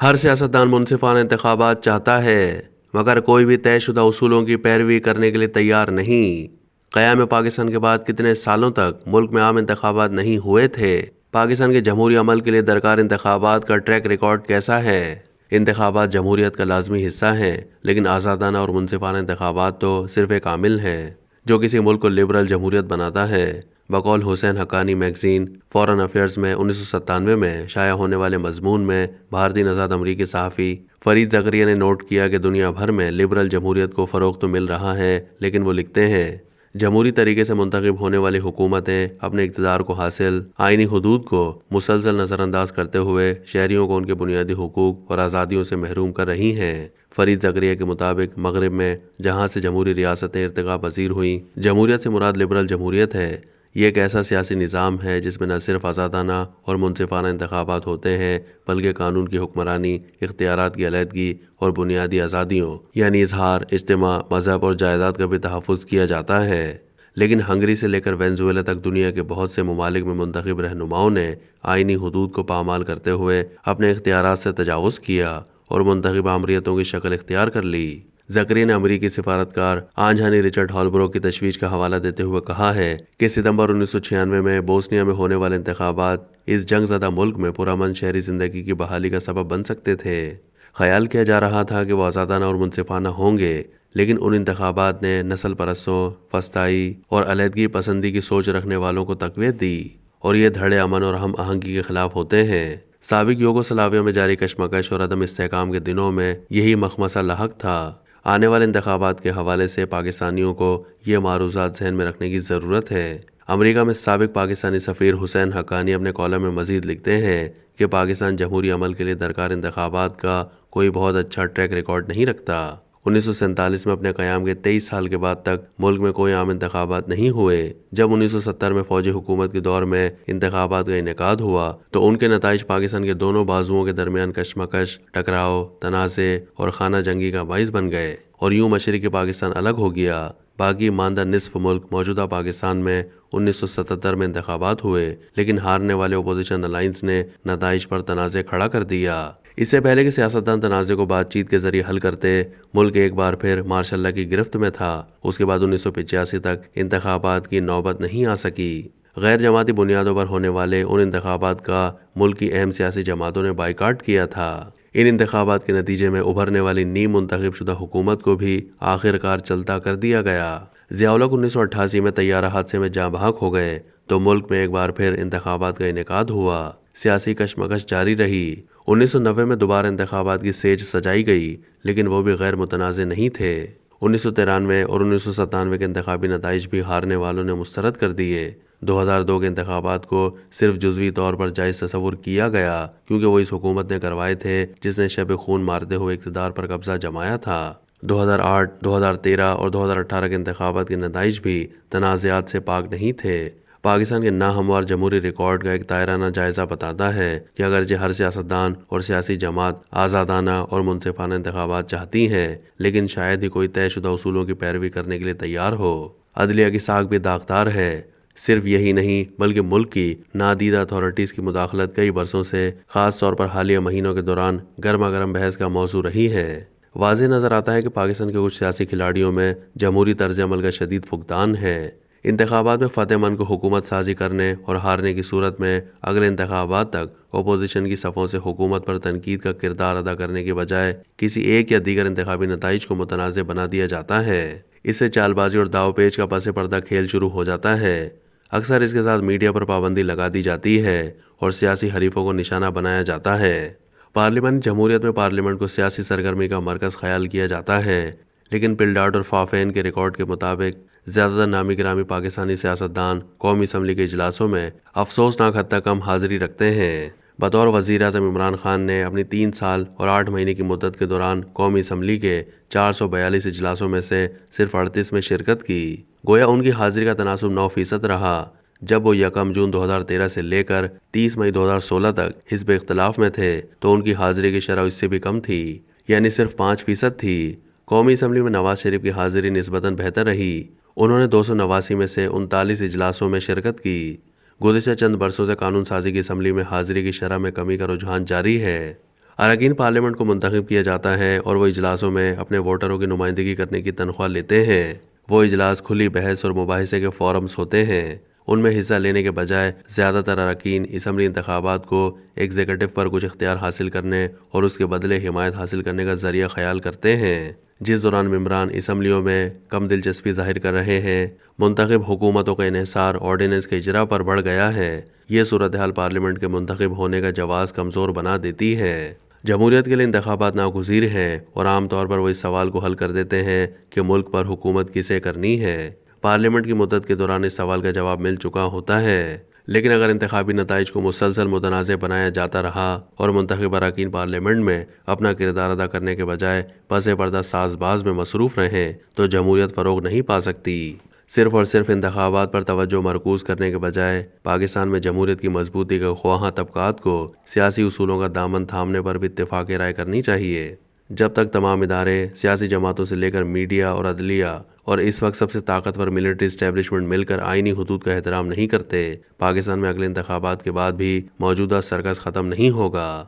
ہر سیاستدان منصفانہ انتخابات چاہتا ہے، مگر کوئی بھی طے شدہ اصولوں کی پیروی کرنے کے لیے تیار نہیں۔ قیام پاکستان کے بعد کتنے سالوں تک ملک میں عام انتخابات نہیں ہوئے تھے؟ پاکستان کے جمہوری عمل کے لیے درکار انتخابات کا ٹریک ریکارڈ کیسا ہے؟ انتخابات جمہوریت کا لازمی حصہ ہیں، لیکن آزادانہ اور منصفانہ انتخابات تو صرف ایک عامل ہے جو کسی ملک کو لبرل جمہوریت بناتا ہے۔ بقول حسین حقانی میگزین فورن افیئرز میں 1997 میں شائع ہونے والے مضمون میں بھارتی نژاد امریکی صحافی فرید زکریا نے نوٹ کیا کہ دنیا بھر میں لبرل جمہوریت کو فروغ تو مل رہا ہے، لیکن وہ لکھتے ہیں جمہوری طریقے سے منتخب ہونے والی حکومتیں اپنے اقتدار کو حاصل آئینی حدود کو مسلسل نظر انداز کرتے ہوئے شہریوں کو ان کے بنیادی حقوق اور آزادیوں سے محروم کر رہی ہیں۔ فرید زکریا کے مطابق مغرب میں جہاں سے جمہوری ریاستیں ارتقا پذیر ہوئیں، جمہوریت سے مراد لبرل جمہوریت ہے۔ یہ ایک ایسا سیاسی نظام ہے جس میں نہ صرف آزادانہ اور منصفانہ انتخابات ہوتے ہیں، بلکہ قانون کی حکمرانی، اختیارات کی علیحدگی اور بنیادی آزادیوں یعنی اظہار، اجتماع، مذہب اور جائیداد کا بھی تحفظ کیا جاتا ہے۔ لیکن ہنگری سے لے کر وینزویلا تک دنیا کے بہت سے ممالک میں منتخب رہنماؤں نے آئینی حدود کو پامال کرتے ہوئے اپنے اختیارات سے تجاوز کیا اور منتخب آمریتوں کی شکل اختیار کر لی۔ زکریا نے امریکی سفارتکار آنجہانی رچرڈ ہالبروک کی تشویش کا حوالہ دیتے ہوئے کہا ہے کہ ستمبر 1996 میں بوسنیا میں ہونے والے انتخابات اس جنگ زدہ ملک میں پرامن شہری زندگی کی بحالی کا سبب بن سکتے تھے۔ خیال کیا جا رہا تھا کہ وہ آزادانہ اور منصفانہ ہوں گے، لیکن ان انتخابات نے نسل پرستوں، فسطائی اور علیحدگی پسندی کی سوچ رکھنے والوں کو تقویت دی، اور یہ دھڑے امن اور ہم آہنگی کے خلاف ہوتے ہیں۔ سابق یوگوسلاویہ میں جاری کشمکش اور عدم استحکام کے دنوں میں یہی مخمصہ لاحق تھا۔ آنے والے انتخابات کے حوالے سے پاکستانیوں کو یہ معروضات ذہن میں رکھنے کی ضرورت ہے۔ امریکہ میں سابق پاکستانی سفیر حسین حقانی اپنے کالم میں مزید لکھتے ہیں کہ پاکستان جمہوری عمل کے لیے درکار انتخابات کا کوئی بہت اچھا ٹریک ریکارڈ نہیں رکھتا۔ 1947 میں اپنے قیام کے 23 سال کے بعد تک ملک میں کوئی عام انتخابات نہیں ہوئے۔ جب 1970 میں فوجی حکومت کے دور میں انتخابات کا انعقاد ہوا تو ان کے نتائج پاکستان کے دونوں بازوؤں کے درمیان کشمکش، ٹکراؤ، تنازع اور خانہ جنگی کا باعث بن گئے، اور یوں مشرقی پاکستان الگ ہو گیا۔ باقی ماندہ نصف ملک موجودہ پاکستان میں 1977 میں انتخابات ہوئے، لیکن ہارنے والے اپوزیشن الائنس نے نتائج پر تنازع کھڑا کر دیا۔ اس سے پہلے کہ سیاستدان تنازع کو بات چیت کے ذریعے حل کرتے، ملک ایک بار پھر مارشل لا کی گرفت میں تھا۔ اس کے بعد 1985 تک انتخابات کی نوبت نہیں آ سکی۔ غیر جماعتی بنیادوں پر ہونے والے ان انتخابات کا ملک کی اہم سیاسی جماعتوں نے بائیکاٹ کیا تھا۔ ان انتخابات کے نتیجے میں ابھرنے والی نیم منتخب شدہ حکومت کو بھی آخر کار چلتا کر دیا گیا۔ ضیاء الحق 1988 میں طیارہ حادثے میں جاں بحق ہو گئے تو ملک میں ایک بار پھر انتخابات کا انعقاد ہوا۔ سیاسی کشمکش جاری رہی۔ 1990 میں دوبارہ انتخابات کی سیج سجائی گئی، لیکن وہ بھی غیر متنازع نہیں تھے۔ 1993 اور 1997 کے انتخابی نتائج بھی ہارنے والوں نے مسترد کر دیے۔ 2002 کے انتخابات کو صرف جزوی طور پر جائز تصور کیا گیا کیونکہ وہ اس حکومت نے کروائے تھے جس نے شب خون مارتے ہوئے اقتدار پر قبضہ جمایا تھا۔ 2008، 2013 اور 2018 کے انتخابات کے نتائج بھی تنازعات سے پاک نہیں تھے۔ پاکستان کے ناہموار جمہوری ریکارڈ کا ایک دائرانہ جائزہ بتاتا ہے کہ اگرچہ ہر سیاستدان اور سیاسی جماعت آزادانہ اور منصفانہ انتخابات چاہتی ہیں، لیکن شاید ہی کوئی طے شدہ اصولوں کی پیروی کرنے کے لیے تیار ہو۔ عدلیہ کی ساکھ بھی داغدار ہے۔ صرف یہی نہیں بلکہ ملک کی نادیدہ اتھارٹیز کی مداخلت کئی برسوں سے، خاص طور پر حالیہ مہینوں کے دوران گرما گرم بحث کا موضوع رہی ہے۔ واضح نظر آتا ہے کہ پاکستان کے کچھ سیاسی کھلاڑیوں میں جمہوری طرز عمل کا شدید فقدان ہے۔ انتخابات میں فتح مند کو حکومت سازی کرنے اور ہارنے کی صورت میں اگلے انتخابات تک اپوزیشن کی صفوں سے حکومت پر تنقید کا کردار ادا کرنے کے بجائے کسی ایک یا دیگر انتخابی نتائج کو متنازع بنا دیا جاتا ہے۔ اس سے چال بازی اور داؤ پیچ کا پس پردہ کھیل شروع ہو جاتا ہے۔ اکثر اس کے ساتھ میڈیا پر پابندی لگا دی جاتی ہے اور سیاسی حریفوں کو نشانہ بنایا جاتا ہے۔ پارلیمانی جمہوریت میں پارلیمنٹ کو سیاسی سرگرمی کا مرکز خیال کیا جاتا ہے، لیکن پلڈاٹ اور فافین کے ریکارڈ کے مطابق زیادہ تر نامی گرامی پاکستانی سیاستدان قومی اسمبلی کے اجلاسوں میں افسوسناک حد تک کم حاضری رکھتے ہیں۔ بطور وزیر اعظم عمران خان نے اپنی 3 سال اور 8 مہینے کی مدت کے دوران قومی اسمبلی کے 442 اجلاسوں میں سے صرف 38 میں شرکت کی۔ گویا ان کی حاضری کا تناسب 9% رہا۔ جب وہ 1 جون 2013 سے لے کر 30 مئی 2016 تک حزب اختلاف میں تھے تو ان کی حاضری کی شرح اس سے بھی کم تھی، یعنی صرف 5% تھی۔ قومی اسمبلی میں نواز شریف کی حاضری نسبتاً بہتر رہی۔ انہوں نے 289 میں سے 39 اجلاسوں میں شرکت کی۔ گزشتہ چند برسوں سے قانون سازی کی اسمبلی میں حاضری کی شرح میں کمی کا رجحان جاری ہے۔ اراکین پارلیمنٹ کو منتخب کیا جاتا ہے اور وہ اجلاسوں میں اپنے ووٹروں کی نمائندگی کرنے کی تنخواہ لیتے ہیں۔ وہ اجلاس کھلی بحث اور مباحثے کے فورمز ہوتے ہیں۔ ان میں حصہ لینے کے بجائے زیادہ تر اراکین اسمبلی انتخابات کو ایگزیکٹو پر کچھ اختیار حاصل کرنے اور اس کے بدلے حمایت حاصل کرنے کا ذریعہ خیال کرتے ہیں، جس دوران ممبران اسمبلیوں میں کم دلچسپی ظاہر کر رہے ہیں۔ منتخب حکومتوں کا انحصار آرڈیننس کے اجرا پر بڑھ گیا ہے۔ یہ صورتحال پارلیمنٹ کے منتخب ہونے کا جواز کمزور بنا دیتی ہے۔ جمہوریت کے لیے انتخابات ناگزیر ہیں اور عام طور پر وہ اس سوال کو حل کر دیتے ہیں کہ ملک پر حکومت کسے کرنی ہے۔ پارلیمنٹ کی مدت کے دوران اس سوال کا جواب مل چکا ہوتا ہے، لیکن اگر انتخابی نتائج کو مسلسل متنازع بنایا جاتا رہا اور منتخب اراکین پارلیمنٹ میں اپنا کردار ادا کرنے کے بجائے پس پردہ ساز باز میں مصروف رہیں تو جمہوریت فروغ نہیں پا سکتی۔ صرف اور صرف انتخابات پر توجہ مرکوز کرنے کے بجائے پاکستان میں جمہوریت کی مضبوطی کے خواہاں طبقات کو سیاسی اصولوں کا دامن تھامنے پر بھی اتفاق رائے کرنی چاہیے۔ جب تک تمام ادارے، سیاسی جماعتوں سے لے کر میڈیا اور عدلیہ اور اس وقت سب سے طاقتور ملٹری اسٹیبلشمنٹ مل کر آئینی حدود کا احترام نہیں کرتے، پاکستان میں اگلے انتخابات کے بعد بھی موجودہ سرکس ختم نہیں ہوگا۔